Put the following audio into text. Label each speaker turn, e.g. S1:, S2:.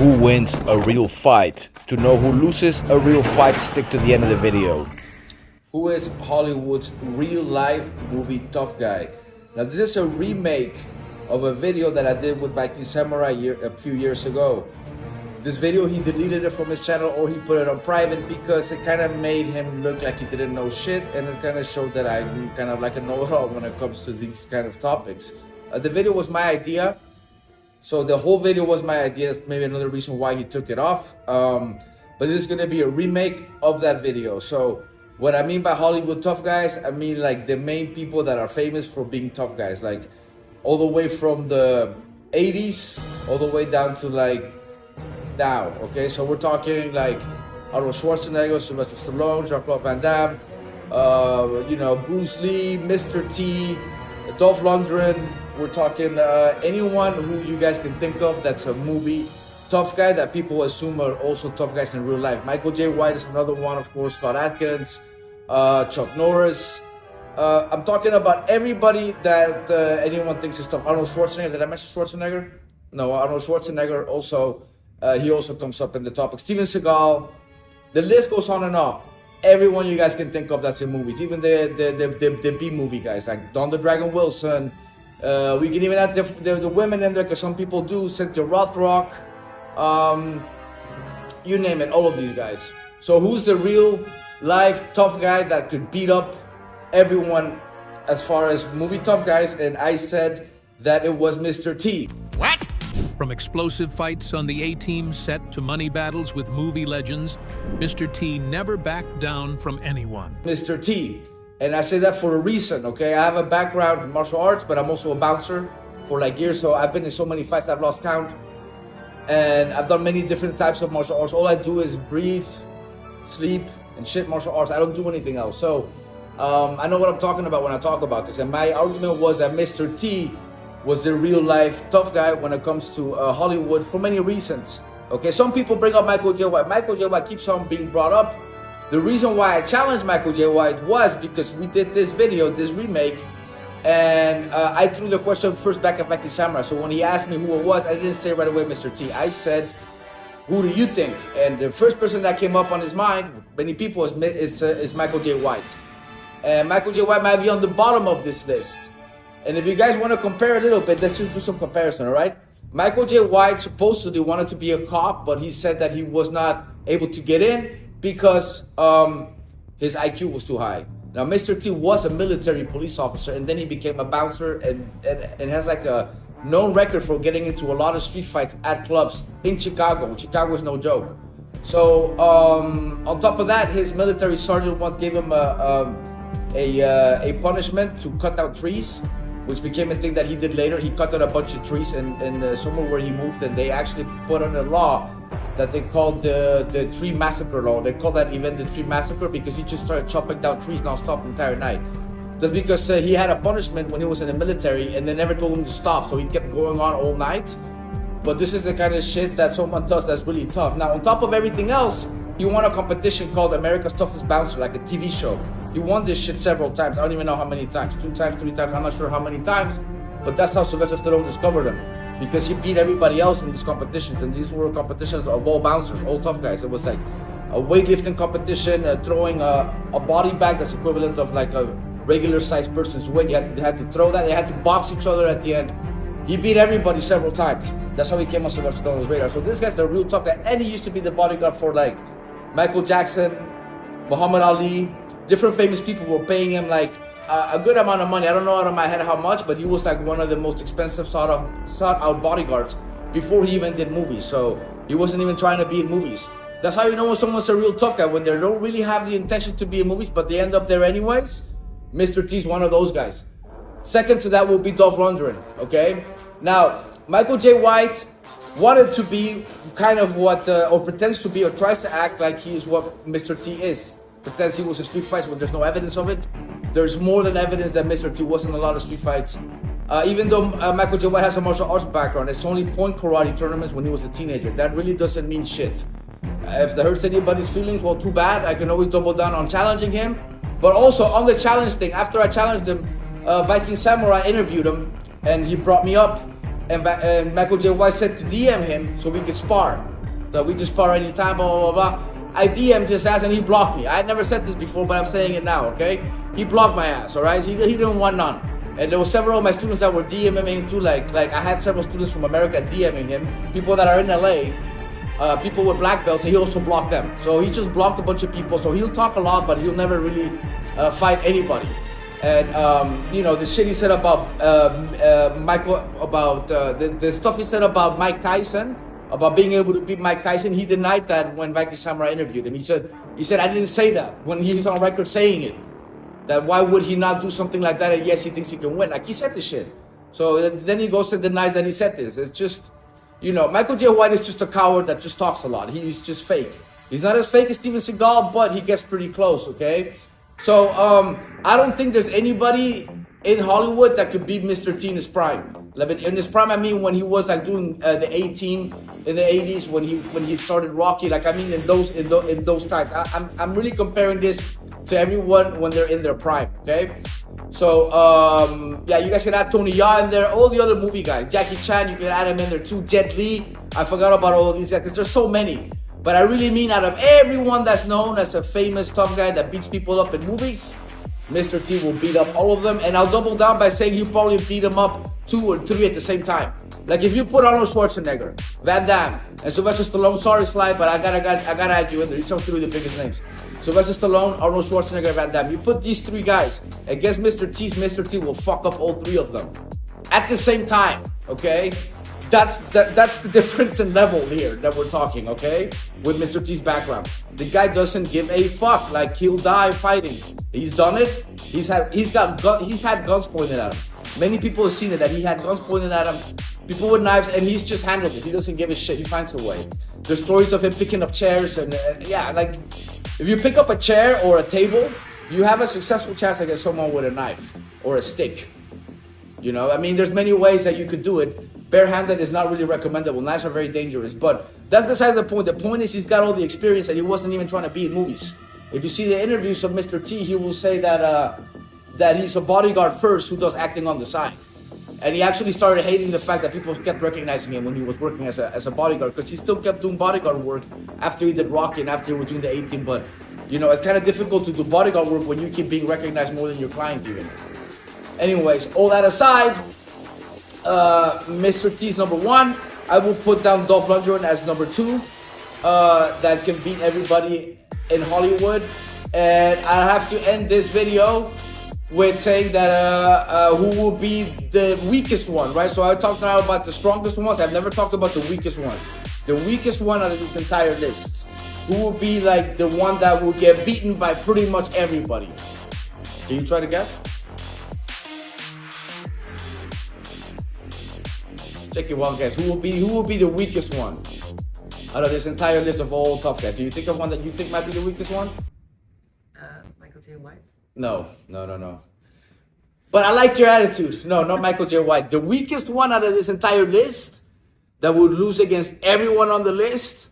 S1: who wins a real fight. To know who loses a real fight, stick to the end of the video. Who is Hollywood's real-life movie tough guy? Now, this is a remake of a video that I did with Viking Samurai a few years ago. This video, he deleted it from his channel or he put it on private because it kind of made him look like he didn't know shit, and it kind of showed that I'm kind of like a know-it-all when it comes to these kind of topics. The video was my idea. So the whole video was my idea. That's maybe another reason why he took it off. But this is going to be a remake of that video. So what I mean by Hollywood tough guys, I mean like the main people that are famous for being tough guys. Like all the way from the 80s, all the way down to like now. Okay, so we're talking like Arnold Schwarzenegger, Sylvester Stallone, Jean-Claude Van Damme, Bruce Lee, MrT, Dolph Lundgren. We're talking anyone who you guys can think of that's a movie tough guy that people assume are also tough guys in real life. Michael J. White is another one, of course. Scott Adkins, Chuck Norris. I'm talking about everybody that anyone thinks is tough. Arnold Schwarzenegger. Did I mention Schwarzenegger? No, Arnold Schwarzenegger also. He also comes up in the topic. Steven Seagal. The list goes on and on. Everyone you guys can think of that's in movies, even the B movie guys like Don the Dragon Wilson. We can even add the women in there because some people do. Cynthia Rothrock, you name it, all of these guys. So who's the real life tough guy that could beat up everyone as far as movie tough guys? And I said that it was Mr. T.
S2: What? From explosive fights on the A-Team set to money battles with movie legends, Mr. T never backed down from anyone.
S1: Mr. T. And I say that for a reason, okay? I have a background in martial arts, but I'm also a bouncer for like years. So I've been in so many fights I've lost count. And I've done many different types of martial arts. All I do is breathe, sleep, and shit martial arts. I don't do anything else. So I know what I'm talking about when I talk about this. And my argument was that Mr. T was the real life tough guy when it comes to Hollywood for many reasons. Okay, some people bring up Michael J. White. Michael J. White keeps on being brought up. The reason why I challenged Michael J. White was because we did this video, this remake, and I threw the question first back at Viking Samurai. So when he asked me who it was, I didn't say right away Mr. T. I said, who do you think? And the first person that came up on his mind, many people, is Michael J. White. And Michael J. White might be on the bottom of this list. And if you guys want to compare a little bit, let's just do some comparison, all right? Michael J. White supposedly wanted to be a cop, but he said that he was not able to get in because his IQ was too high. Now, Mr. T was a military police officer, and then he became a bouncer and has like a known record for getting into a lot of street fights at clubs in Chicago. Chicago is no joke. So on top of that, his military sergeant once gave him a punishment to cut down trees, which became a thing that he did later. He cut down a bunch of trees in somewhere where he moved, and they actually put on a law that they called the tree massacre law. They call that event the tree massacre because he just started chopping down trees non-stop the entire night. That's because he had a punishment when he was in the military and they never told him to stop, so he kept going on all night. But this is the kind of shit that someone does that's really tough. Now, on top of everything else, he won a competition called America's Toughest Bouncer, like a TV show. He won this shit several times. I don't even know how many times. 2 times, 3 times, I'm not sure how many times. But that's how Sylvester Stallone discovered him. Because he beat everybody else in these competitions, and these were competitions of all bouncers, all tough guys. It was like a weightlifting competition, throwing a body bag that's equivalent of like a regular sized person's weight. They had to throw that. They had to box each other at the end. He beat everybody several times. That's how he came on Sylvester Stallone's radar. So this guy's the real tough guy, and he used to be the bodyguard for like Michael Jackson, Muhammad Ali. Different famous people were paying him like a good amount of money. I don't know out of my head how much, but he was like one of the most expensive sought out bodyguards before he even did movies. So he wasn't even trying to be in movies. That's how you know when someone's a real tough guy, when they don't really have the intention to be in movies, but they end up there anyways. Mr. T's one of those guys. Second to that will be Dolph Lundgren, okay? Now, Michael J. White wanted to be kind of what, or pretends to be, or tries to act like he is what Mr. T is. Pretends he was in street fights when there's no evidence of it. There's more than evidence that Mr. T was in a lot of street fights. Even though Michael J. White has a martial arts background, it's only point karate tournaments when he was a teenager. That really doesn't mean shit. If that hurts anybody's feelings, well, too bad. I can always double down on challenging him. But also on the challenge thing, after I challenged him, Viking Samurai interviewed him, and he brought me up. And Michael J. White said to DM him so we could spar. that we just spar anytime, blah, blah, blah. I DM'd his ass and he blocked me. I had never said this before, but I'm saying it now, okay? He blocked my ass, all right? He didn't want none. And there were several of my students that were DMing him too, like I had several students from America DMing him, people that are in LA, people with black belts, and he also blocked them. So he just blocked a bunch of people. So he'll talk a lot, but he'll never really fight anybody. And you know, the shit he said about Michael, about the stuff he said about Mike Tyson, about being able to beat Mike Tyson, he denied that when Viking Samurai interviewed him. He said I didn't say that, when he was on record saying it. That why would he not do something like that? And yes, he thinks he can win. Like, he said this shit. So then he goes and denies that he said this. It's just, you know, Michael J. White is just a coward that just talks a lot. He's just fake. He's not as fake as Steven Seagal, but he gets pretty close, okay? So I don't think there's anybody in Hollywood that could beat Mr. T in his prime. In his prime, I mean when he was like doing the A-Team in the 80s, when he started Rocky. Like, I mean in those times. I'm really comparing this to everyone when they're in their prime, okay? So yeah, you guys can add Tony Jaa in there, all the other movie guys. Jackie Chan, you can add him in there too. Jet Li, I forgot about all of these guys because there's so many. But I really mean, out of everyone that's known as a famous tough guy that beats people up in movies, Mr. T will beat up all of them. And I'll double down by saying he'll probably beat them up 2 or 3 at the same time. Like, if you put Arnold Schwarzenegger, Van Damme, and Sylvester Stallone, sorry Slide, but I gotta add you in there. These are 3 of the biggest names. Sylvester Stallone, Arnold Schwarzenegger, Van Damme. You put these 3 guys against Mr. T will fuck up all 3 of them at the same time, okay? That's the difference in level here that we're talking, okay? With Mr. T's background. The guy doesn't give a fuck. Like, he'll die fighting. He's done it. He's had guns pointed at him. Many people have seen it, that he had guns pointed at him, people with knives, and he's just handled it. He doesn't give a shit. He finds a way. There's stories of him picking up chairs, and yeah, like, if you pick up a chair or a table, you have a successful chance against someone with a knife or a stick. You know, I mean, there's many ways that you could do it. Barehanded is not really recommendable. Knives are very dangerous, but that's besides the point. The point is, he's got all the experience that he wasn't even trying to be in movies. If you see the interviews of Mr. T, he will say that that he's a bodyguard first who does acting on the side. And he actually started hating the fact that people kept recognizing him when he was working as a bodyguard, because he still kept doing bodyguard work after he did Rocky and after he was doing the A-Team. But, you know, it's kind of difficult to do bodyguard work when you keep being recognized more than your client even. Anyways, all that aside, Mr. T's number 1. I will put down Dolph Lundgren as number 2. That can beat everybody in Hollywood. And I have to end this video with saying that who will be the weakest one, right? So I talked now about the strongest ones. I've never talked about the weakest one. The weakest one out of this entire list. Who will be like the one that will get beaten by pretty much everybody? Can you try to guess? Take your one guess. Who will be the weakest one out of this entire list of all tough guys? Do you think of one that you think might be the weakest one?
S3: Michael J. White?
S1: No. But I like your attitude. No, not Michael J. White. The weakest one out of this entire list that would lose against everyone on the list